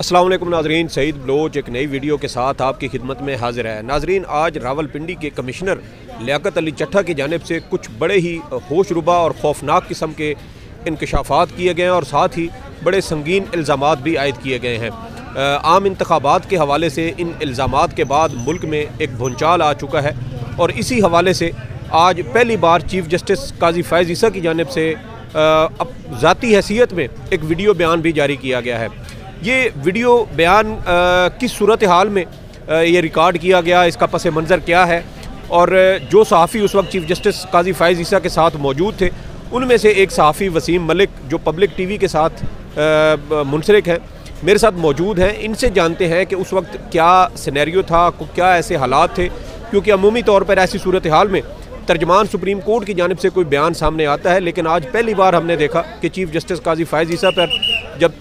अस्सलाम वालेकुम नाजरीन, सईद बलोच एक नई वीडियो के साथ आपकी खिदमत में हाजिर है। नाजरीन, आज रावलपिंडी के कमिश्नर लियाकत अली चट्ठा की जानिब से कुछ बड़े ही होशरुबा और खौफनाक किस्म के इंकशाफात किए गए हैं और साथ ही बड़े संगीन इल्ज़ामात भी आयद किए गए हैं। आम इंतखाबात के हवाले से इन इल्ज़ामात के बाद मुल्क में एक भूचाल आ चुका है और इसी हवाले से आज पहली बार चीफ जस्टिस काजी फैज़ ईसा की जानिब से ज़ाती हैसियत में एक वीडियो बयान भी जारी किया गया है। ये वीडियो बयान किस सूरत हाल में ये रिकॉर्ड किया गया, इसका पस मंज़र क्या है, और जो सहाफ़ी उस वक्त चीफ जस्टिस काजी फैज़ ईसा के साथ मौजूद थे उनमें से एक सहाफ़ी वसीम मलिक जो पब्लिक टीवी के साथ मुंसलिक हैं, मेरे साथ मौजूद हैं। इनसे जानते हैं कि उस वक्त क्या सिनेरियो था, क्या ऐसे हालात थे, क्योंकि अमूमी तौर पर ऐसी सूरत हाल में तर्जमान सुप्रीम कोर्ट की जानिब से कोई बयान सामने आता है, लेकिन आज पहली बार हमने देखा कि चीफ जस्टिस काजी फैज़ ईसा पर जब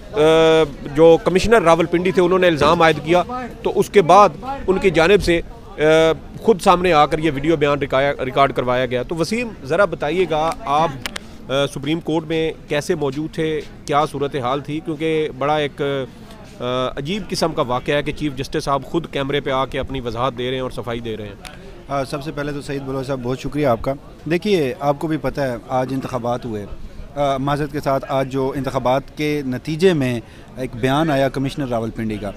जो कमिश्नर रावलपिंडी थे उन्होंने इल्ज़ाम आयद किया तो उसके बाद उनकी जानिब से ख़ुद सामने आकर ये वीडियो बयान रिकॉर्ड करवाया गया। तो वसीम, ज़रा बताइएगा, आप सुप्रीम कोर्ट में कैसे मौजूद थे, क्या सूरत हाल थी, क्योंकि बड़ा एक अजीब किस्म का वाक़या है कि चीफ जस्टिस साहब ख़ुद कैमरे पे आके अपनी वजाहत दे रहे हैं और सफाई दे रहे हैं। सबसे पहले तो सईद बलोच साहब बहुत शुक्रिया आपका। देखिए, आपको भी पता है आज इंतखाबात हुए, माज़रत के साथ आज जो इंतखाबात के नतीजे में एक बयान आया कमिश्नर रावलपिंडी का,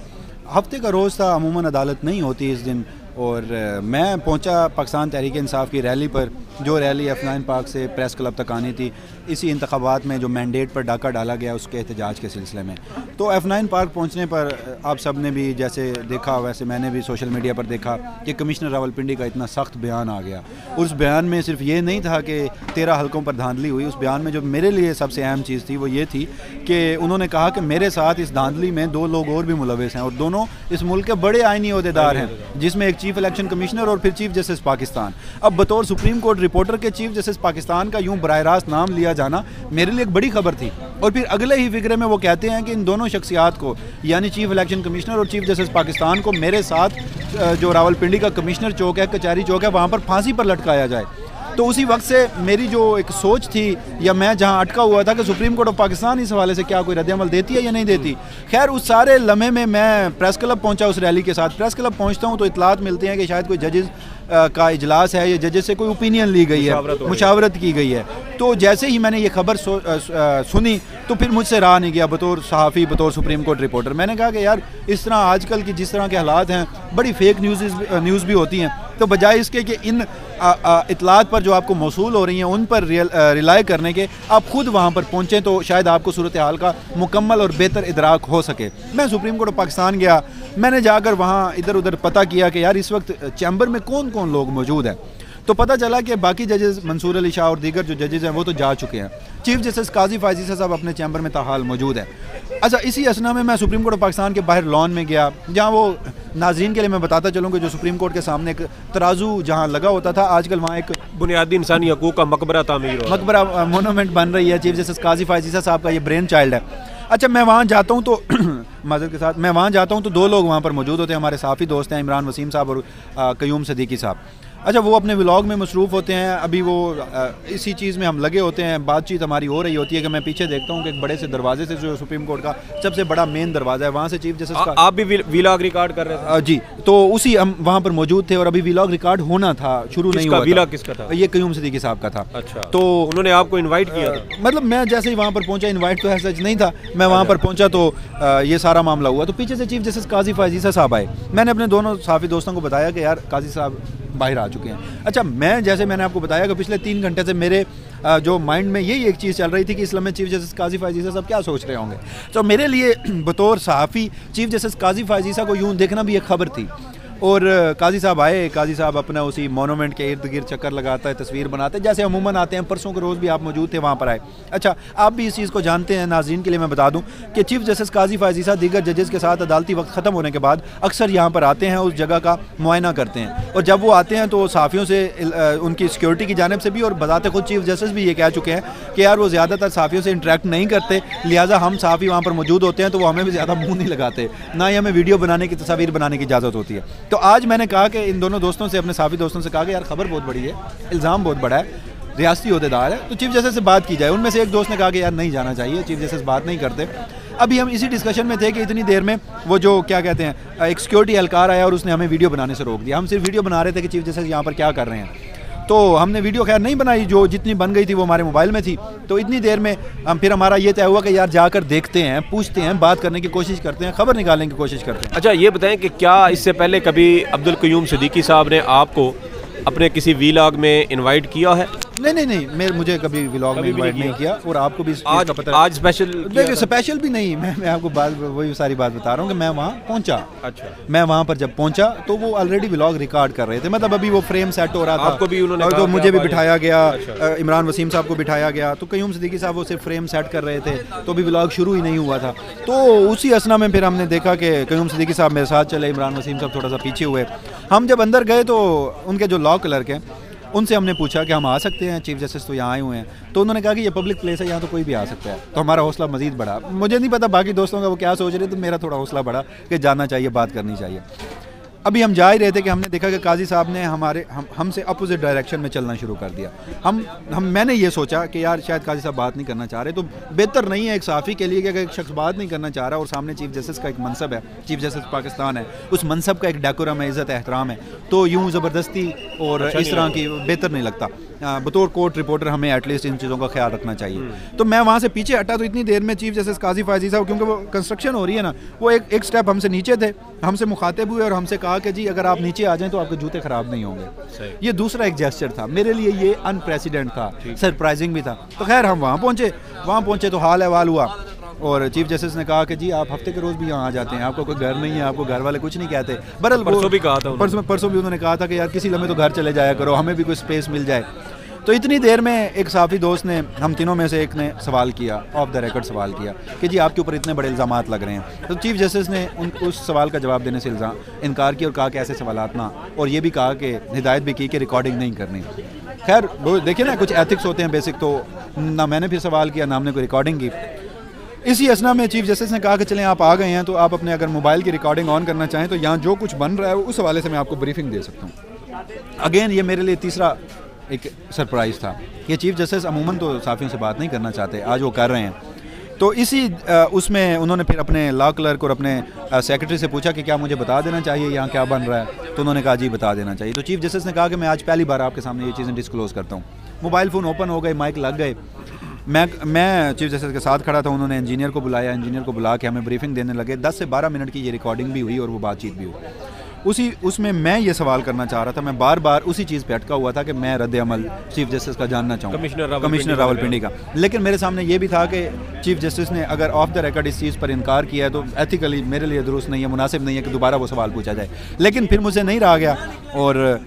हफ्ते का रोज़ था, अमूमन अदालत नहीं होती इस दिन, और मैं पहुंचा पाकिस्तान तहरीक इंसाफ की रैली पर, जो रैली F9 पार्क से प्रेस क्लब तक आनी थी। इसी इंतखाबात में जो मैंडेट पर डाका डाला गया उसके एहतजाज के सिलसिले में, तो F9 पार्क पहुंचने पर आप सब ने भी जैसे देखा वैसे मैंने भी सोशल मीडिया पर देखा कि कमिश्नर रावलपिंडी का इतना सख्त बयान आ गया। उस बयान में सिर्फ ये नहीं था कि 13 हलकों पर धांधली हुई, उस बयान में जो मेरे लिए सबसे अहम चीज़ थी वो ये थी कि उन्होंने कहा कि मेरे साथ इस धांधली में 2 लोग और भी मुलविस हैं और दोनों इस मुल्क के बड़े आइनी ओहदेदार हैं, जिसमें एक चीफ इलेक्शन कमिश्नर और फिर चीफ जस्टिस पाकिस्तान। अब बतौर सुप्रीम कोर्ट रिपोर्टर के चीफ जस्टिस पाकिस्तान का यूं बराह रास्त नाम लिया जाना मेरे लिए एक बड़ी खबर थी। और फिर अगले ही फिक्रे में वो कहते हैं कि इन दोनों शख्सियात को, यानी चीफ इलेक्शन कमिश्नर और चीफ जस्टिस पाकिस्तान को, मेरे साथ जो रावलपिंडी का कमिश्नर चौक है, कचहरी चौक है, वहाँ पर फांसी पर लटकाया जाए। तो उसी वक्त से मेरी जो एक सोच थी, या मैं जहां अटका हुआ था कि सुप्रीम कोर्ट ऑफ पाकिस्तान इस हवाले से क्या कोई रद्द-ए-अमल देती है या नहीं देती। खैर, उस सारे लम्हे में मैं प्रेस क्लब पहुंचा उस रैली के साथ। प्रेस क्लब पहुंचता हूं तो इतलात मिलती हैं कि शायद कोई जजेस का इजलास है या जजेस से कोई ओपिनियन ली गई है, मुशावरत की गई है। तो जैसे ही मैंने ये खबर सुनी तो फिर मुझसे रहा नहीं गया, बतौर सहाफ़ी, बतौर सुप्रीम कोर्ट रिपोर्टर, मैंने कहा कि यार इस तरह आजकल की जिस तरह के हालात हैं, बड़ी फेक न्यूज़ भी होती हैं, तो बजाय इसके कि इन इतलात पर जो आपको मौसूल हो रही हैं उन पर रिलाई करने के आप खुद वहाँ पर पहुँचें तो शायद आपको सूरत हाल का मुकम्मल और बेहतर इदराक हो सके। मैं सुप्रीम कोर्ट ऑफ पाकिस्तान गया, मैंने जाकर वहाँ इधर उधर पता किया कि यार इस वक्त चैम्बर में कौन कौन लोग मौजूद हैं। तो पता चला कि बाकी जजेस, मंसूर अली शाह और दीगर जो जजेस हैं वो तो जा चुके हैं। चीफ जस्टिस काजी फैज़ ईसा साहब अपने चैम्बर में ताहाल मौजूद है। अच्छा, इसी असना में मैं सुप्रीम कोर्ट ऑफ पाकिस्तान के बाहर लॉन में गया, जहाँ वो नाज़रीन के लिए मैं बताता चलूँ कि जो सुप्रीम कोर्ट के सामने एक तराजू जहाँ लगा होता था, आजकल वहाँ एक बुनियादी इंसानी हकूक़ का मकबरा मोनूमेंट बन रही है। चीफ जस्टिस काजी फैज़ ईसा साहब का ये ब्रेन चाइल्ड है। अच्छा, मैं वहाँ जाता हूँ तो माज़रत के साथ मैं वहाँ जाता हूँ तो 2 लोग वहाँ पर मौजूद होते हैं, हमारे साफ़ी दोस्त हैं, इमरान वसीम साहब और क़य्यूम सदीकी साहब। अच्छा, वो अपने व्लॉग में मसरूफ़ होते हैं, अभी वो इसी चीज़ में हम लगे होते हैं, बातचीत हमारी हो रही होती है कि मैं पीछे देखता हूँ कि एक बड़े से दरवाजे से, जो सुप्रीम कोर्ट का सबसे बड़ा मेन दरवाज़ा है, वहाँ से चीफ जस्टिस का, आप भी व्लॉग रिकॉर्ड कर रहे थे? जी, तो उसी हम वहाँ पर मौजूद थे और अभी व्लॉग रिकॉर्ड होना था, शुरू नहीं हुआ। व्लॉग किसका था? ये क़य्यूम सदीकी साहब का था। अच्छा, तो उन्होंने आपको इन्वाइट किया था? मतलब मैं जैसे ही वहाँ पर पहुँचा, इन्वाइट तो ऐसा नहीं था, मैं वहाँ पर पहुँचा तो ये सारा मामला हुआ। तो पीछे से चीफ जस्टिस काजी फैज़ ईसा साहब आए। मैंने अपने दोनों साफ़ी दोस्तों को बताया कि यार काजी साहब बाहर आ चुके हैं। अच्छा, मैंने आपको बताया कि पिछले 3 घंटे से मेरे जो माइंड में यही एक चीज़ चल रही थी कि इस लम्हे चीफ जस्टिस काजी फैज़ ईसा साहब क्या सोच रहे होंगे। तो मेरे लिए बतौर सहाफ़ी चीफ जस्टिस काजी फैज़ ईसा को यूँ देखना भी एक खबर थी। और काजी साहब आए, काजी साहब अपना उसी मोनूमेंट के इर्द गिर्द चक्कर लगाता है, तस्वीर बनाते हैं जैसे अमूमन आते हैं। परसों के रोज़ भी आप मौजूद थे, वहाँ पर आए। अच्छा, आप भी इस चीज़ को जानते हैं, नाज़रीन के लिए मैं बता दूं कि चीफ जस्टिस काजी फैज़ ईसा दीगर जजेस के साथ अदालती वक्त ख़त्म होने के बाद अक्सर यहाँ पर आते हैं, उस जगह का मुआयना करते हैं, और जब वो आते हैं तो सहाफ़ियों से, उनकी सिक्योरिटी की जानिब से भी, और बताते खुद चीफ जस्टिस भी ये कह चुके हैं कि यार वो ज़्यादातर सहाफ़ियों से इंटरेक्ट नहीं करते, लिहाजा हम सहाफ़ी वहाँ पर मौजूद होते हैं तो वो हमें भी ज़्यादा मुँह नहीं लगाते, ना ही हमें वीडियो बनाने की, तस्वीर बनाने की इजाज़त होती है। तो आज मैंने कहा कि इन दोनों दोस्तों से, अपने साफ़ी दोस्तों से कहा कि यार खबर बहुत बड़ी है, इल्ज़ाम बहुत बड़ा है, रियासती ओहदेदार है, तो चीफ जस्टिस से बात की जाए। उनमें से एक दोस्त ने कहा कि यार नहीं जाना चाहिए, चीफ जस्टिस बात नहीं करते। अभी हम इसी डिस्कशन में थे कि इतनी देर में वो जो क्या कहते हैं एक सिक्योरिटी एहलकार आया और उसने हमें वीडियो बनाने से रोक दिया। हम सिर्फ वीडियो बना रहे थे कि चीफ जस्टिस यहाँ पर क्या कर रहे हैं, तो हमने वीडियो खैर नहीं बनाई, जो जितनी बन गई थी वो हमारे मोबाइल में थी। तो इतनी देर में फिर हमारा ये तय हुआ कि यार जाकर देखते हैं, पूछते हैं, बात करने की कोशिश करते हैं, खबर निकालने की कोशिश करते हैं। अच्छा, ये बताएं कि क्या इससे पहले कभी अब्दुल क़य्यूम सिद्दीकी साहब ने आपको अपने किसी वीलॉग में इनवाइट किया है? नहीं, मुझे कभी व्लॉग में इनवाइट नहीं किया, और आपको भी आज का पता आज स्पेशल देखिए, स्पेशल भी नहीं, मैं आपको वही सारी बात बता रहा हूँ कि मैं वहाँ पहुँचा। अच्छा, मैं वहाँ पर जब पहुँचा तो वो ऑलरेडी व्लॉग रिकॉर्ड कर रहे थे, मतलब अभी वो फ्रेम सेट हो रहा था। आपको भी उन्होंने तो मुझे भी बिठाया गया, इमरान वसीम साहब को बिठाया गया, तो क़य्यूम सिद्दीकी साहब वो सिर्फ फ्रेम सेट कर रहे थे, तो अभी व्लॉग शुरू ही नहीं हुआ था। तो उसी असना में फिर हमने देखा कि क़य्यूम सिद्दीकी साहब मेरे साथ चले, इमरान वसीम साहब थोड़ा सा पीछे हुए। हम जब अंदर गए तो उनके जो लॉ क्लर्क हैं उनसे हमने पूछा कि हम आ सकते हैं, चीफ जस्टिस तो यहाँ आए हुए हैं। तो उन्होंने कहा कि ये पब्लिक प्लेस है, यहाँ तो कोई भी आ सकता है। तो हमारा हौसला मज़ीद बढ़ा। मुझे नहीं पता बाकी दोस्तों का वो क्या सोच रहे, तो मेरा थोड़ा हौसला बढ़ा कि जाना चाहिए, बात करनी चाहिए। अभी हम जा ही रहे थे कि हमने देखा कि काजी साहब ने हमसे अपोजिट डायरेक्शन में चलना शुरू कर दिया। मैंने ये सोचा कि यार शायद काजी साहब बात नहीं करना चाह रहे, तो बेहतर नहीं है एक सहाफ़ी के लिए कि अगर एक शख्स बात नहीं करना चाह रहा और सामने चीफ जस्टिस का एक मनसब है, चीफ जस्टिस पाकिस्तान है, उस मनसब का एक डेकोरम है, इज़्ज़त एहतराम है, तो यूँ ज़बरदस्ती और इस तरह की बेहतर नहीं लगता। बतौर कोर्ट रिपोर्टर हमें एटलीस्ट इन चीज़ों का ख्याल रखना चाहिए। तो मैं वहाँ से पीछे हटा, तो इतनी देर में चीफ जस्टिस काजी फायजी साहब, क्योंकि वो कंस्ट्रक्शन हो रही है ना, वो एक स्टेप हमसे नीचे थे, हमसे मुखातिब हुए और हमसे कहा कि जी अगर आप नीचे आ जाएं तो आपके जूते ख़राब नहीं होंगे। ये दूसरा एक जेस्चर था, मेरे लिए ये अनप्रेसिडेंट था, सरप्राइजिंग भी था। तो खैर हम वहाँ पहुँचे तो हाल अहवाल हुआ, और चीफ जस्टिस ने कहा कि जी आप हफ्ते के रोज़ भी यहाँ आ जाते हैं, आपको कोई घर नहीं है, आपको घर वाले कुछ नहीं कहते। बहरहाल परसों भी कहा था, परसों भी उन्होंने कहा था कि यार किसी लम्हे तो घर चले जाया करो, हमें भी कोई स्पेस मिल जाए। तो इतनी देर में एक साफ़ी दोस्त ने, हम तीनों में से एक ने सवाल किया, ऑफ द रिकॉर्ड सवाल किया कि जी आपके ऊपर इतने बड़े इल्ज़ामात लग रहे हैं। तो चीफ जस्टिस ने उस सवाल का जवाब देने से इनकार किया और कहा कि ऐसे सवालात ना, और ये भी कहा कि हिदायत भी की कि रिकॉर्डिंग नहीं करनी। खैर वो देखिए ना, कुछ एथिक्स होते हैं बेसिक, तो ना मैंने फिर सवाल किया ना हमने कोई रिकॉर्डिंग की। इसी असना में चीफ जस्टिस ने कहा कि चलें आप आ गए हैं तो आप अपने अगर मोबाइल की रिकॉर्डिंग ऑन करना चाहें तो यहाँ जो कुछ बन रहा है उस हवाले से मैं आपको ब्रीफिंग दे सकता हूँ। अगेन ये मेरे लिए तीसरा एक सरप्राइज़ था। ये चीफ जस्टिस अमूमन तो साफ़ियों से बात नहीं करना चाहते, आज वो कर रहे हैं। तो इसी उसमें उन्होंने फिर अपने लॉ क्लर्क और अपने सेक्रेटरी से पूछा कि क्या मुझे बता देना चाहिए यहाँ क्या बन रहा है, तो उन्होंने कहा जी बता देना चाहिए। तो चीफ जस्टिस ने कहा कि मैं आज पहली बार आपके सामने ये चीज़ें डिस्क्लोज़ करता हूँ। मोबाइल फ़ोन ओपन हो गए, माइक लग गए, मैं चीफ जस्टिस के साथ खड़ा था, उन्होंने इंजीनियर को बुलाया, इंजीनियर को बुला के हमें ब्रीफिंग देने लगे। 10 से 12 मिनट की ये रिकॉर्डिंग भी हुई और वो बातचीत भी हुई। उसमें मैं ये सवाल करना चाह रहा था, मैं बार बार उसी चीज़ पे अटका हुआ था कि मैं रद्द अमल चीफ जस्टिस का जानना चाहूँ, कमिश्नर रावलपिंडी का। लेकिन मेरे सामने ये भी था कि चीफ जस्टिस ने अगर ऑफ द रिकॉर्ड इस चीज़ पर इनकार किया है तो एथिकली मेरे लिए दुरुस्त नहीं है, मुनासिब नहीं है कि दोबारा वो सवाल पूछा जाए। लेकिन फिर मुझसे नहीं रहा गया और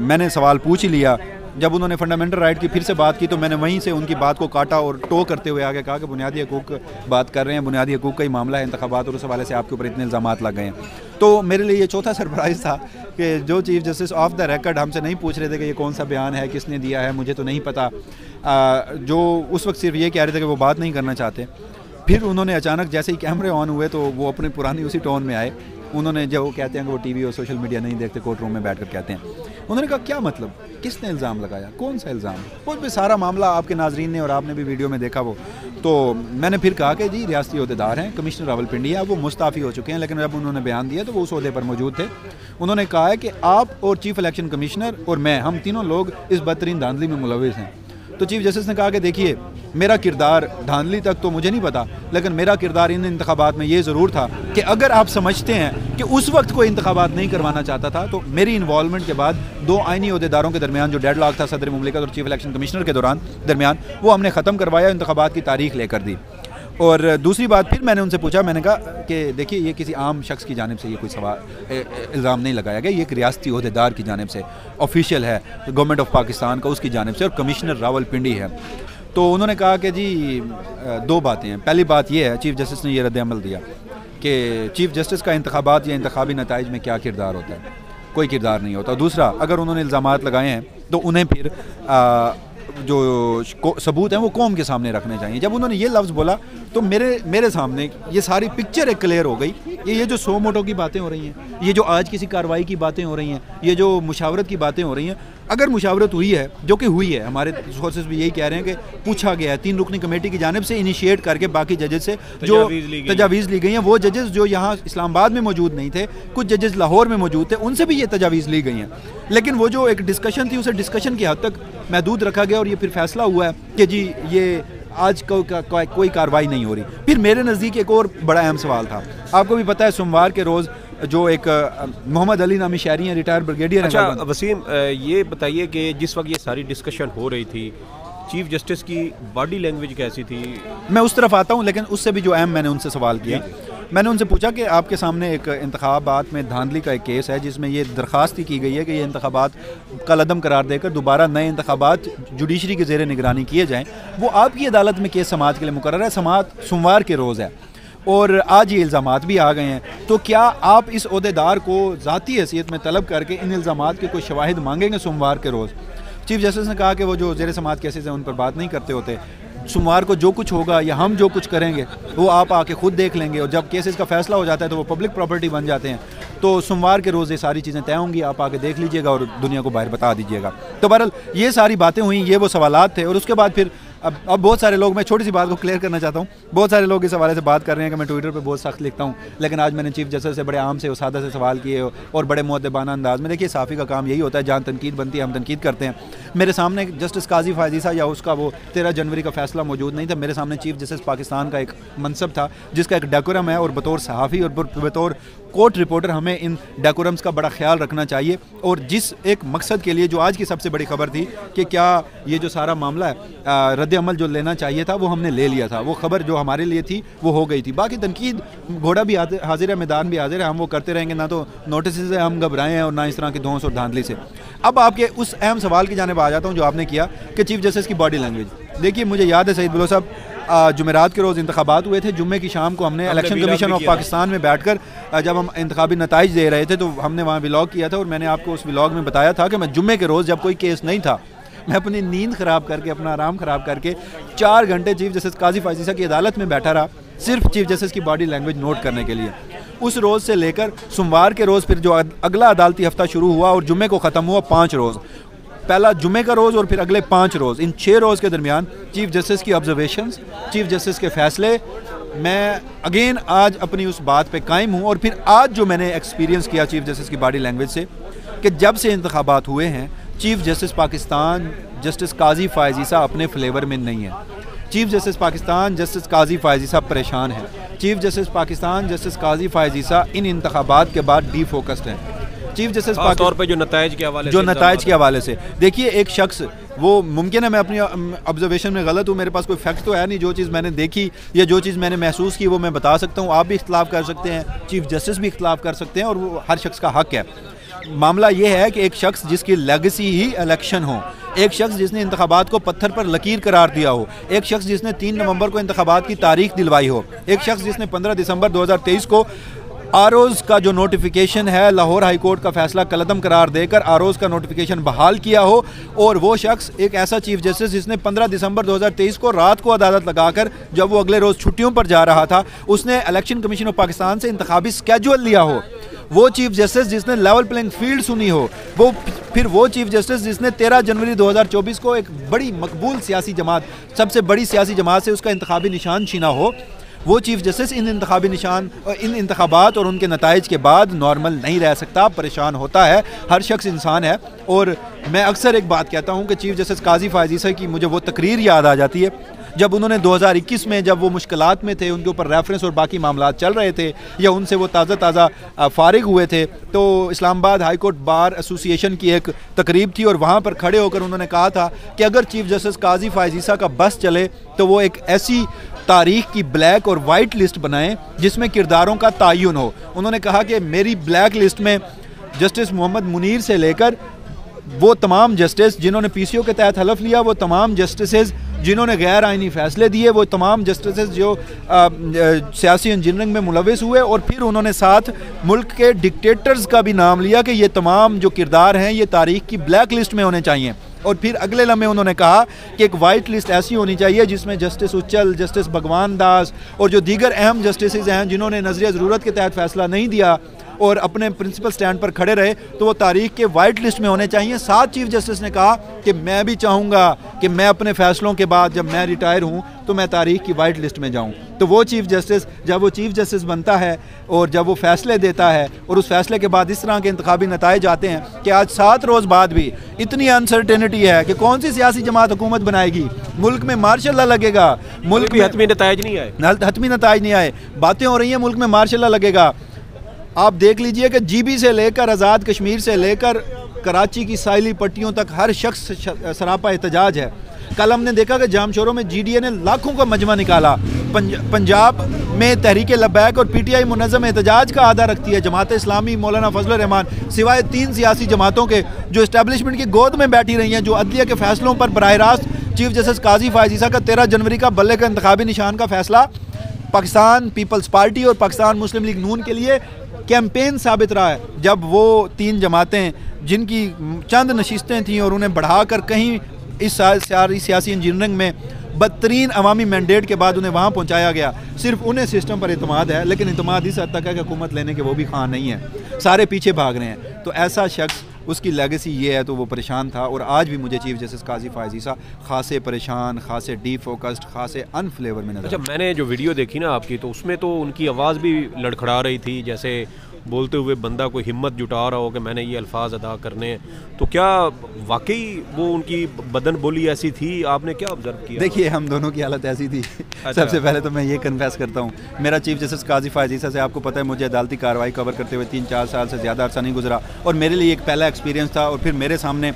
मैंने सवाल पूछ ही लिया। जब उन्होंने फंडामेंटल राइट की फिर से बात की तो मैंने वहीं से उनकी बात को काटा और टो करते हुए आगे कहा कि बुनियादी हकूक़ बात कर रहे हैं, बुनियादी हकूक़ का ही मामला है, इंतखाबात, और उस हवाले से आपके ऊपर इतने इल्ज़ामात लग गए हैं। तो मेरे लिए ये चौथा सरप्राइज़ था कि जो chief justice of the record हमसे नहीं पूछ रहे थे कि ये कौन सा बयान है, किसने दिया है, मुझे तो नहीं पता, जो उस वक्त सिर्फ ये कह रहे थे कि वो बात नहीं करना चाहते। फिर उन्होंने अचानक जैसे ही कैमरे ऑन हुए तो वो अपने पुरानी उसी टोन में आए। उन्होंने जो कहते हैं कि वो टीवी और सोशल मीडिया नहीं देखते, कोर्ट रूम में बैठकर कहते हैं, उन्होंने कहा क्या मतलब, किसने इल्ज़ाम लगाया, कौन सा इल्ज़ाम? वो भी सारा मामला आपके नाजरीन ने और आपने भी वीडियो में देखा वो। तो मैंने फिर कहा कि जी रियासती ओहदेदार हैं, कमिश्नर रावलपिंडी है, वो मुस्ताफ़ी हो चुके हैं, लेकिन जब उन्होंने बयान दिया तो वो उस ओहदे पर मौजूद थे। उन्होंने कहा है कि आप और चीफ इलेक्शन कमिश्नर और मैं, हम तीनों लोग इस बदतरीन धांधली में मुलविस हैं। तो चीफ जस्टिस ने कहा कि देखिए मेरा किरदार धांधली तक तो मुझे नहीं पता, लेकिन मेरा किरदार इन इंतखाबात में ये ज़रूर था कि अगर आप समझते हैं कि उस वक्त कोई इंतखाबात नहीं करवाना चाहता था तो मेरी इन्वॉल्वमेंट के बाद दो आइनी ओहदेदारों के दरमियान जो डेडलॉक था सदर मुमलिकत और चीफ इलेक्शन कमिश्नर के दरमियान, वो हमने ख़त्म करवाया, इंतखाबात की तारीख लेकर दी। और दूसरी बात फिर मैंने उनसे पूछा, मैंने कहा कि देखिए ये किसी आम शख्स की जानिब से ये कोई सवाल इल्ज़ाम नहीं लगाया गया, ये एक रियासती ओहदेदार की जानिब से, ऑफिशियल है गवर्नमेंट ऑफ पाकिस्तान का, उसकी जानिब से, और कमिश्नर रावलपिंडी है। तो उन्होंने कहा कि जी दो बातें हैं। पहली बात ये है, चीफ जस्टिस ने ये रद्द अमल दिया कि चीफ जस्टिस का इंतखाबात या इंतखाबी नताइज में क्या किरदार होता है, कोई किरदार नहीं होता। दूसरा, अगर उन्होंने इल्ज़ामात लगाए हैं तो उन्हें फिर जो सबूत हैं वो कौम के सामने रखने चाहिए। जब उन्होंने ये लफ्ज़ बोला तो मेरे सामने ये सारी पिक्चर एक क्लियर हो गई। ये जो 100 मोटों की बातें हो रही हैं, ये जो आज किसी कार्रवाई की बातें हो रही हैं, ये जो मुशावरत की बातें हो रही हैं, अगर मुशावरत हुई है, जो कि हुई है, हमारे सोर्सेज भी यही कह रहे हैं कि पूछा गया है 3 रुकनी कमेटी की जानिब से इनिशिएट करके बाकी जजेस से जो तजावीज़ ली गई हैं, वो जजेस जो यहाँ इस्लामाबाद में मौजूद नहीं थे, कुछ जजेस लाहौर में मौजूद थे, उनसे भी ये तजावीज़ ली गई हैं। लेकिन वो जो एक डिस्कशन थी उसे डिस्कशन की हद तक महदूद रखा गया और ये फिर फैसला हुआ है कि जी ये आज कोई कार्रवाई नहीं हो रही। फिर मेरे नज़दीक एक और बड़ा अहम सवाल था। आपको भी पता है सोमवार के रोज़ जो एक मोहम्मद अली नामी शहरी हैं, रिटायर्ड ब्रिगेडियर। अच्छा वसीम, ये बताइए कि जिस वक्त ये सारी डिस्कशन हो रही थी, चीफ जस्टिस की बॉडी लैंग्वेज कैसी थी? मैं उस तरफ आता हूँ, लेकिन उससे भी जो अहम मैंने उनसे सवाल किया, मैंने उनसे पूछा कि आपके सामने एक इंतखाबात में धांधली का एक केस है जिसमें ये दरख्वास्त की गई है कि ये इंतखाबात कलअदम करार देकर दोबारा नए इंतखाबात जुडिशरी के ज़ेरे निगरानी किए जाएँ। वो आपकी अदालत में केस समाअत के लिए मुकर्रर है, समाअत सोमवार के रोज़ है और आज ये इल्ज़ामात भी आ गए हैं। तो क्या आप इस ओहदेदार को ज़ाती हैसियत में तलब करके इन इल्ज़ामात के कोई शवाहिद मांगेंगे सोमवार के रोज़? चीफ जस्टिस ने कहा कि वो जो ज़ेरे समाअत केसेस हैं उन पर बात नहीं करते होते। सोमवार को जो कुछ होगा या हम जो कुछ करेंगे वो आप आके खुद देख लेंगे, और जब केसेस का फैसला हो जाता है तो वो पब्लिक प्रॉपर्टी बन जाते हैं। तो सोमवार के रोज़ ये सारी चीज़ें तय होंगी, आप आके देख लीजिएगा और दुनिया को बाहर बता दीजिएगा। तो बहरहाल ये सारी बातें हुई, ये वो सवालात थे। और उसके बाद फिर अब बहुत सारे लोग, मैं छोटी सी बात को क्लियर करना चाहता हूँ, बहुत सारे लोग इस हवाले से बात कर रहे हैं कि मैं ट्विटर पे बहुत सख्त लिखता हूँ, लेकिन आज मैंने चीफ जस्टिस से बड़े आम से और सादा से सवाल किए और बड़े मुअद्दबाना अंदाज में। देखिए साफ़ी का काम यही होता है, जहाँ तनकीद बनती है हम तनकीद करते हैं। मेरे सामने जस्टिस काजी फायजीसा या उसका वो 13 जनवरी का फैसला मौजूद नहीं था। मेरे सामने चीफ जस्टिस पाकिस्तान का एक मनसब था जिसका एक डेकोरम है, और बतौर सहाफ़ी और बतौर कोर्ट रिपोर्टर हमें इन डेकोरम्स का बड़ा ख्याल रखना चाहिए। और जिस एक मकसद के लिए, जो आज की सबसे बड़ी खबर थी कि क्या ये जो सारा मामला है रद्द अमल जो लेना चाहिए था वो हमने ले लिया था, वो खबर जो हमारे लिए थी वो हो गई थी। बाकी तनकीद, घोड़ा भी हाजिर है, मैदान भी हाजिर है, हम वो करते रहेंगे। ना तो नोटिस से हम घबराएं हैं और ना इस तरह की धौंस और धांधली से। अब आपके उस अहम सवाल की जानिब आ जाता हूँ जो आपने किया कि चीफ जस्टिस की बॉडी लैंग्वेज। देखिए मुझे याद है सईद बलोच साहब जुमेरात के रोज़ इंतखाबात हुए थे, जुम्मे की शाम को हमने इलेक्शन कमीशन ऑफ पाकिस्तान में बैठकर जब हम इंतखाबी नताइज दे रहे थे तो हमने वहाँ व्लॉग किया था, और मैंने आपको उस व्लॉग में बताया था कि मैं जुम्मे के रोज़ जब कोई केस नहीं था, मैं अपनी नींद ख़राब करके, अपना आराम ख़राब करके 4 घंटे चीफ जस्टिस काजी फायजीसा की अदालत में बैठा रहा, सिर्फ चीफ जस्टिस की बॉडी लैंग्वेज नोट करने के लिए। उस रोज़ से लेकर सोमवार के रोज़ फिर जो अगला अदालती हफ्ता शुरू हुआ और जुम्मे को ख़त्म हुआ, 5 रोज़, पहला जुम्मे का रोज़ और फिर अगले 5 रोज़, इन 6 रोज़ के दरमियान चीफ जस्टिस की ऑब्जर्वेशंस, चीफ जस्टिस के फ़ैसले, मैं अगेन आज अपनी उस बात पे कायम हूँ। और फिर आज जो मैंने एक्सपीरियंस किया चीफ जस्टिस की बॉडी लैंग्वेज से, कि जब से इंतखाबात हुए हैं चीफ जस्टिस पाकिस्तान जस्टिस काजी फायजीसा अपने फ्लेवर में नहीं है। चीफ जस्टिस पाकिस्तान जस्टिस काजी फायजीसा परेशान है। चीफ जस्टिस पाकिस्तान जस्टिस काजी फायजीसा इन इंतखाबात के बाद डीफोकस्ड है। चीफ जस्टिस तौर पे जो नताइज के हवाले से देखिए, एक शख्स, वो मुमकिन है मैं अपनी ऑब्जर्वेशन में गलत हूँ, मेरे पास कोई फैक्ट तो है नहीं, जो चीज़ मैंने देखी या जो चीज़ मैंने महसूस की वो मैं बता सकता हूँ। आप भी इख्तलाफ कर सकते हैं, चीफ जस्टिस भी इख्तलाफ कर सकते हैं, और वो हर शख्स का हक है। मामला ये है कि एक शख्स जिसकी लेगेसी ही इलेक्शन हो, एक शख्स जिसने इंतखाबात को पत्थर पर लकीर करार दिया हो, एक शख्स जिसने 3 नवंबर को इंतखाबात की तारीख दिलवाई हो, एक शख्स जिसने 15 दिसंबर 2023 को आरोज़ का जो नोटिफिकेशन है, लाहौर हाई कोर्ट का फैसला कलअदम करार देकर आरोज़ का नोटिफिकेशन बहाल किया हो, और वो शख्स एक ऐसा चीफ जस्टिस जिसने 15 दिसंबर 2023 को रात को अदालत लगाकर जब वो अगले रोज़ छुट्टियों पर जा रहा था, उसने इलेक्शन कमीशन ऑफ पाकिस्तान से इंतखाबी स्केड्यूल लिया हो, वो चीफ जस्टिस जिसने लेवल प्लेइंग फील्ड सुनी हो, वो चीफ जस्टिस जिसने 13 जनवरी 2024 को एक बड़ी मकबूल सियासी जमात, सबसे बड़ी सियासी जमात से उसका इंतखाबी निशान छीना हो, वो चीफ जस्टिस इन इंतखाबी निशान, इन इंतखाबात और उनके नताइज के बाद नॉर्मल नहीं रह सकता, परेशान होता है। हर शख्स इंसान है। और मैं अक्सर एक बात कहता हूँ कि चीफ जस्टिस काजी फायजीसा की मुझे वो तकरीर याद आ जाती है जब उन्होंने 2021 में, जब वो मुश्किलात में थे, उनके ऊपर रेफरेंस और बाकी मामला चल रहे थे या उनसे वो ताज़ा फारिग हुए थे, तो Islamabad high court bar association की एक तकरीब थी और वहाँ पर खड़े होकर उन्होंने कहा था कि अगर चीफ जस्टिस काजी फायजीसा का बस चले तो वो एक ऐसी तारीख की ब्लैक और वाइट लिस्ट बनाएं जिसमें किरदारों का तयन हो। उन्होंने कहा कि मेरी ब्लैक लिस्ट में जस्टिस मोहम्मद मुनीर से लेकर वो तमाम जस्टिस जिन्होंने पीसीओ के तहत हलफ लिया, वो तमाम जस्टिस जिन्होंने गैर आइनी फैसले दिए, वो तमाम जस्टिस जो सियासी इंजीनियरिंग में मुलविस हुए, और फिर उन्होंने साथ मुल्क के डिक्टेटर्स का भी नाम लिया कि ये तमाम जो किरदार हैं ये तारीख की ब्लैक लिस्ट में होने चाहिए। और फिर अगले लम्हे उन्होंने कहा कि एक वाइट लिस्ट ऐसी होनी चाहिए जिसमें जस्टिस उच्चल, जस्टिस भगवान दास और जो दीगर अहम जस्टिस हैं जिन्होंने नजरिया ज़रूरत के तहत फैसला नहीं दिया और अपने प्रिंसिपल स्टैंड पर खड़े रहे, तो वो तारीख के वाइट लिस्ट में होने चाहिए। साथ चीफ जस्टिस ने कहा कि मैं भी चाहूँगा कि मैं अपने फैसलों के बाद जब मैं रिटायर हूँ तो मैं तारीख की वाइट लिस्ट में जाऊँ। तो वो चीफ जस्टिस जब वो चीफ जस्टिस बनता है और जब वो फैसले देता है और उस फैसले के बाद इस तरह के इंतखाबी नताइज आते हैं कि आज 7 रोज़ बाद भी इतनी अनसर्टेनिटी है कि कौन सी सियासी जमात हुकूमत बनाएगी, मुल्क में मार्शल लॉ लगेगा, मुल्क में हतमी नताइज नहीं आए, हतमी नताइज नहीं आए, बातें हो रही हैं मुल्क में मार्शल लॉ लगेगा। आप देख लीजिए कि जीबी से लेकर आज़ाद कश्मीर से लेकर कराची की साइली पट्टियों तक हर शख्स सरापा एहतजाज है। कल हमने देखा कि जामशोरों में जीडीए ने लाखों का मजमा निकाला। पंजाब में तहरीक लब्बैक और पीटीआई मुनज़्ज़म एहतजाज का आदा रखती है। जमात इस्लामी, मौलाना फजलुर रहमान, सिवाय 3 सियासी जमातों के जो इस्टेब्लिशमेंट की गोद में बैठी रही हैं, जो अदलिया के फैसलों पर बराह रास्त चीफ जस्टिस काजी फायज़ ईसा का 13 जनवरी का बल्ले का इंतखाबी निशान का फैसला पाकिस्तान पीपल्स पार्टी और पाकिस्तान मुस्लिम लीग नून के लिए कैंपेन साबित रहा है। जब वो 3 जमातें जिनकी चंद नशिस्तें थीं और उन्हें बढ़ाकर कहीं इस सारी सियासी इंजीनियरिंग में बदतरीन अवामी मैंडेट के बाद उन्हें वहाँ पहुँचाया गया, सिर्फ उन्हें सिस्टम पर इतमाद है, लेकिन इतमाद इस हद तक है कि हुकूमत लेने के वो भी खान नहीं है, सारे पीछे भाग रहे हैं। तो ऐसा शख्स, उसकी लेगेसी ये है, तो वो परेशान था और आज भी मुझे चीफ जस्टिस काजी फायज़ ईसा खासे परेशान, खासे डी फोकस्ड, खासे अनफ्लेवर में नजर। अच्छा, मैंने जो वीडियो देखी ना आपकी, तो उसमें तो उनकी आवाज़ भी लड़खड़ा रही थी, जैसे बोलते हुए बंदा कोई हिम्मत जुटा रहा हो कि मैंने ये अल्फाज अदा करने हैं। तो क्या वाकई वो उनकी बदन बोली ऐसी थी? आपने क्या ऑब्जर्व किया? देखिए, हम दोनों की हालत ऐसी थी। अच्छा। सबसे पहले तो मैं ये कन्फेस करता हूँ, मेरा चीफ जस्टिस काजी फायज़ ईसा से, आपको पता है, मुझे अदालती कार्रवाई कवर करते हुए 3-4 साल से ज़्यादा अर्सा नहीं गुजरा और मेरे लिए एक पहला एक्सपीरियंस था। और फिर मेरे सामने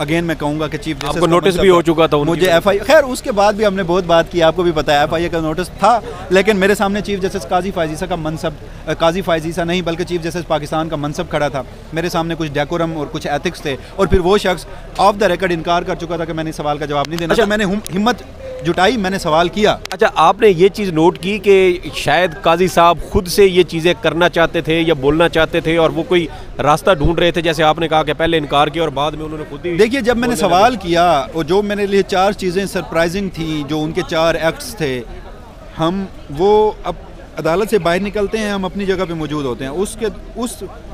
अगेन मैं कहूँगा कि चीफ जस्टिस आपको नोटिस भी हो चुका था मुझे एफआई, खैर उसके बाद भी हमने बहुत बात की, आपको भी पता है, एफआईए का नोटिस था, लेकिन मेरे सामने चीफ जस्टिस काजी फायज़ ईसा का मनसब, काजी फायज़ ईसा नहीं बल्कि चीफ जस्टिस पाकिस्तान का मनसब खड़ा था। मेरे सामने कुछ डेकोरम और कुछ एथिक्स थे और फिर वो शख्स ऑफ द रिकॉर्ड इनकार कर चुका था कि मैंने सवाल का जवाब नहीं देना। अच्छा, मैंने हिम्मत जुटाई, मैंने सवाल किया। अच्छा, आपने ये चीज़ नोट की कि शायद काजी साहब खुद से ये चीज़ें करना चाहते थे या बोलना चाहते थे और वो कोई रास्ता ढूंढ रहे थे, जैसे आपने कहा कि पहले इनकार किया और बाद में उन्होंने खुद ही। देखिए, जब मैंने सवाल किया और जो मेरे लिए 4 चीज़ें सरप्राइजिंग थी, जो उनके 4 एक्ट्स थे, हम वो अब अदालत से बाहर निकलते हैं, हम अपनी जगह पे मौजूद होते हैं उस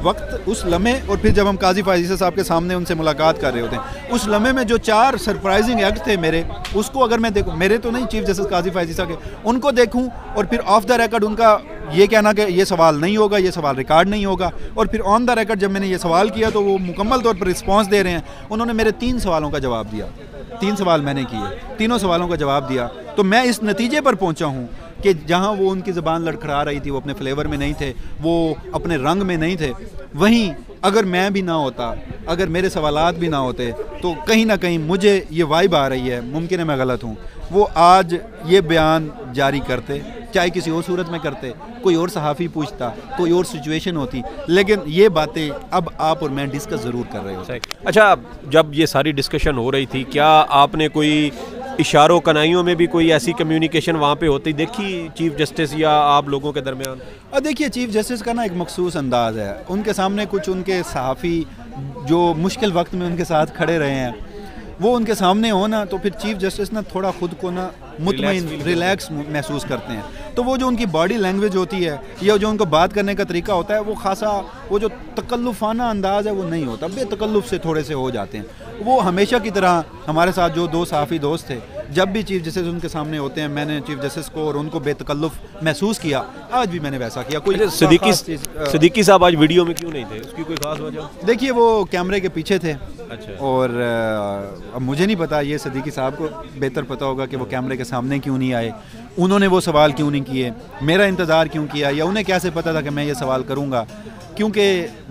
वक्त, उस लम्हे, और फिर जब हम काजी फायज़ ईसा साहब के सामने उनसे मुलाकात कर रहे होते हैं, उस लम्हे में जो 4 सरप्राइजिंग एक्ट थे मेरे, उसको अगर मैं देखूँ, मेरे तो नहीं, चीफ जस्टिस काजी फायज़ ईसा के, उनको देखूँ और फिर ऑफ द रिकॉर्ड उनका ये कहना कि ये सवाल नहीं होगा, ये सवाल रिकॉर्ड नहीं होगा, और फिर ऑन द रिकॉर्ड जब मैंने ये सवाल किया तो वो मुकम्मल तौर पर रिस्पॉन्स दे रहे हैं। उन्होंने मेरे 3 सवालों का जवाब दिया, 3 सवाल मैंने किए, तीनों सवालों का जवाब दिया। तो मैं इस नतीजे पर पहुंचा हूं कि जहां वो उनकी ज़बान लड़खड़ा रही थी, वो अपने फ्लेवर में नहीं थे, वो अपने रंग में नहीं थे, वहीं अगर मैं भी ना होता, अगर मेरे सवालात भी ना होते, तो कहीं ना कहीं मुझे ये वाइब आ रही है, मुमकिन है मैं गलत हूँ, वो आज ये बयान जारी करते, चाहे किसी और सूरत में करते, कोई और सहाफ़ी पूछता, कोई और सिचुएशन होती, लेकिन ये बातें अब आप और मैं डिस्कस ज़रूर कर रहे हो। अच्छा, जब ये सारी डिस्कशन हो रही थी, क्या आपने कोई इशारों कनाइयों में भी कोई ऐसी कम्युनिकेशन वहाँ पे होती देखी चीफ जस्टिस या आप लोगों के दरमियान? देखिए, चीफ जस्टिस का ना एक मखसूस अंदाज़ है, उनके सामने कुछ उनके सहाफ़ी जो मुश्किल वक्त में उनके साथ खड़े रहे हैं, वो उनके सामने हो ना, तो फिर चीफ जस्टिस ना थोड़ा खुद को ना मुतमईन, रिलैक्स महसूस करते हैं। तो वो जो उनकी बॉडी लैंग्वेज होती है या जो उनको बात करने का तरीका होता है, वो खासा, वो जो तकल्लुफ़ाना अंदाज़ है वो नहीं होता, बेतकल्लुफ़ से थोड़े से हो जाते हैं। वो हमेशा की तरह हमारे साथ जो 2 सहाफ़ी दोस्त थे, जब भी चीफ जस्टिस उनके सामने होते हैं, मैंने चीफ जस्टिस को और उनको बेतकल्लुफ़ महसूस किया, आज भी मैंने वैसा किया। कोई सिद्दीकी साहब आज वीडियो में क्यों नहीं थे, उसकी कोई खास वजह? देखिए, वो कैमरे के पीछे थे। अच्छा। और अब मुझे नहीं पता, ये सिद्दीकी साहब को बेहतर पता होगा कि वो कैमरे के सामने क्यों नहीं आए, उन्होंने वो सवाल क्यों नहीं किए, मेरा इंतज़ार क्यों किया, या उन्हें कैसे पता था कि मैं ये सवाल करूँगा। क्योंकि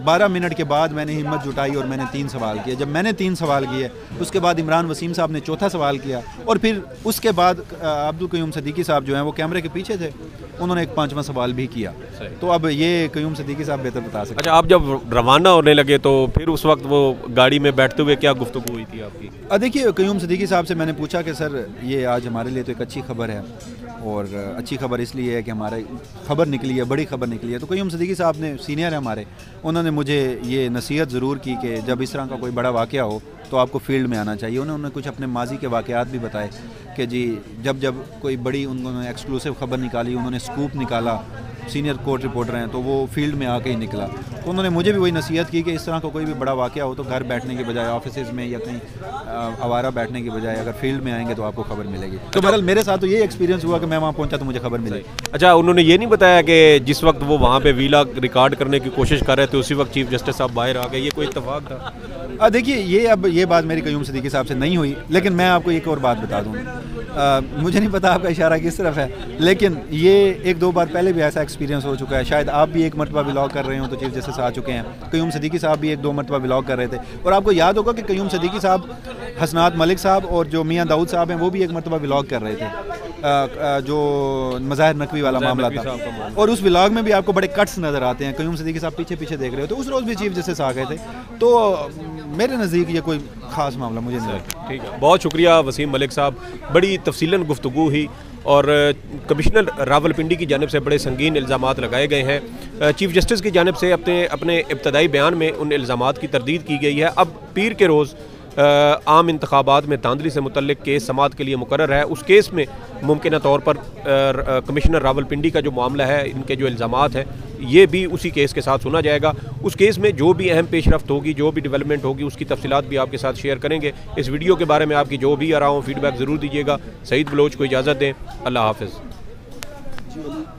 12 मिनट के बाद मैंने हिम्मत जुटाई और मैंने 3 सवाल किए। जब मैंने 3 सवाल किए, उसके बाद इमरान वसीम साहब ने 4था सवाल किया, और फिर उसके बाद अब्दुल क़य्यूम सिद्दीकी साहब जो हैं वो कैमरे के पीछे थे, उन्होंने एक 5वां सवाल भी किया। तो अब ये क़य्यूम सिद्दीकी साहब बेहतर बता सकते। अच्छा, आप जब रवाना होने लगे तो फिर उस वक्त वो गाड़ी में बैठते हुए क्या गुफ्तगू हुई थी आपकी? देखिए, क़य्यूम सिद्दीकी साहब से मैंने पूछा कि सर, ये आज हमारे लिए तो एक अच्छी खबर है और अच्छी खबर इसलिए है कि हमारे खबर निकली है, बड़ी खबर निकली है। तो क़य्यूम सिद्दीकी साहब ने, सीनियर है हमारे, उन्होंने मुझे ये नसीहत ज़रूर की कि जब इस तरह का कोई बड़ा वाक़या हो तो आपको फील्ड में आना चाहिए। उन्होंने कुछ अपने माजी के वाक़यात भी बताए कि जी जब कोई बड़ी उन्होंने एक्सक्लूसिव ख़बर निकाली, उन्होंने स्कूप निकाला, सीनियर कोर्ट रिपोर्टर हैं तो वो फील्ड में आके ही निकला। तो उन्होंने मुझे भी वही नसीहत की कि इस तरह का कोई भी बड़ा वाक़या हो तो घर बैठने के बजाय, ऑफिस में या कहीं आवारा बैठने के बजाय अगर फील्ड में आएंगे तो आपको खबर मिलेगी। तो बहरहाल मेरे साथ तो ये एक्सपीरियंस हुआ कि मैं वहाँ पहुँचा तो मुझे खबर मिली। अच्छा, उन्होंने ये नहीं बताया कि जिस वक्त वो वहाँ पे वीलॉग रिकॉर्ड करने की कोशिश कर रहे थे उसी वक्त चीफ जस्टिस साहब बाहर आ गए, ये कोई इत्तेफाक था? देखिए ये बात मेरी क़य्यूम सिद्दीकी साहब से नहीं हुई, लेकिन मैं आपको एक और बात बता दूँ। मुझे नहीं पता आपका इशारा किस तरफ है, लेकिन ये एक दो बार पहले भी ऐसा एक्सपीरियंस हो चुका है। शायद आप भी एक मरतबा व्लॉग कर रहे हो तो चीफ जस्टिस आ चुके हैं, क़य्यूम सिद्दीकी साहब भी एक दो मरतबा व्लॉग कर रहे थे। और आपको याद होगा कि क़य्यूम सिद्दीकी साहब, हसनात मलिक साहब और जो मियाँ दाऊद साहब हैं वो भी एक मरतबा व्लॉग कर रहे थे, जो मज़ाहिर नकवी वाला मामला था। और उस व्लॉग में भी आपको बड़े कट्स नज़र आते हैं। क़य्यूम सिद्दीकी साहब पीछे पीछे देख रहे हो, तो उस रोज़ भी चीफ जस्टिस आ गए थे। तो मेरे नज़दीक ये कोई ख़ास मामला मुझे नहीं लगता। ठीक है, बहुत शुक्रिया वसीम मलिक साहब, बड़ी तफसीलन गुफ्तगू हुई और कमिश्नर रावलपिंडी की जानिब से बड़े संगीन इल्ज़ामात लगाए गए हैं। चीफ जस्टिस की जानिब से अपने इब्तदाई बयान में उन इल्ज़ामात की तरदीद की गई है। अब पीर के रोज़ आम इंतखाबात में धांधली से मुतल्लिक केस समाअत के लिए मुकर्रर है। उस केस में मुमकिन तौर पर कमिश्नर रावलपिंडी का जो मामला है, इनके जो इल्ज़ामात हैं, ये भी उसी केस के साथ सुना जाएगा। उस केस में जो भी अहम पेशरफ्त होगी, जो भी डेवलपमेंट होगी, उसकी तफसीलात भी आपके साथ शेयर करेंगे। इस वीडियो के बारे में आपकी जो भी आ रहा हो फीडबैक ज़रूर दीजिएगा। सईद बलोच को इजाज़त दें। अल्लाह हाफ़िज़।